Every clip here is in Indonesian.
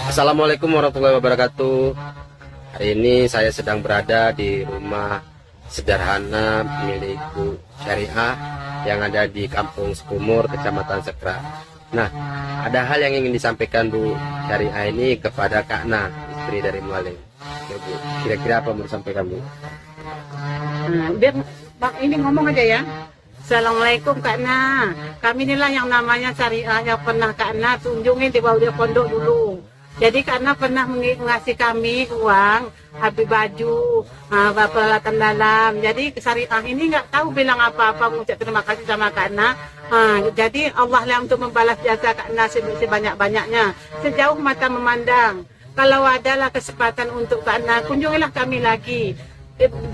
Assalamualaikum warahmatullahi wabarakatuh. Hari ini saya sedang berada di rumah sederhana milik Bu Syariah yang ada di Kampung Sekumur, Kecamatan Sekra. Nah, ada hal yang ingin disampaikan Bu Syariah ini kepada Kak Na, istri dari Mualim. Ya, Bu, kira-kira apa mau disampaikan, Bu? Biar Bang ini ngomong aja ya. Assalamualaikum Kak Na. Kami inilah yang namanya Syariah yang pernah Kak Na kunjungi di bawah dia pondok dulu. Jadi Kak Na pernah ngasih kami uang, habis baju, peralatan dalam. Jadi Syariah ini nggak tahu bilang apa-apa, mengucap terima kasih sama Kak Na. Jadi Allah yang untuk membalas jasa Kak Na sebanyak-banyaknya, sejauh mata memandang. Kalau adalah kesempatan untuk Kak Na, kunjungilah kami lagi.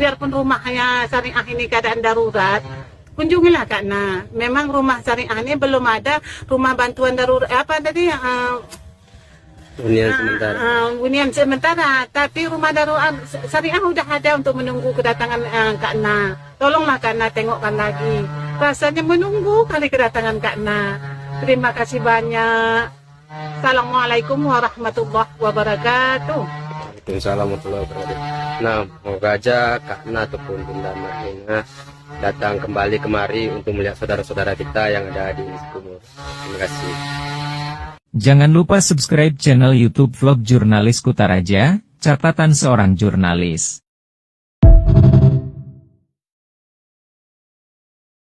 Biarpun rumahnya Syariah ini keadaan darurat, kunjungilah Kak Na. Memang rumah Syariah ini belum ada rumah bantuan darurat apa tadi Hunian sementara. hunian sementara, tapi rumah darurat Syariah udah ada untuk menunggu kedatangan Kak Na. Tolonglah Kak Na tengokkan lagi. Rasanya menunggu kali kedatangan Kak Na. Terima kasih banyak. Assalamualaikum warahmatullahi wabarakatuh. Waalaikumsalam warahmatullahi wabarakatuh. Nah, moga aja Kak Na ataupun Bunda Marina datang kembali kemari untuk melihat saudara-saudara kita yang ada di Sekumur. Terima kasih. Jangan lupa subscribe channel YouTube Vlog Jurnalis Kutaraja, catatan seorang jurnalis.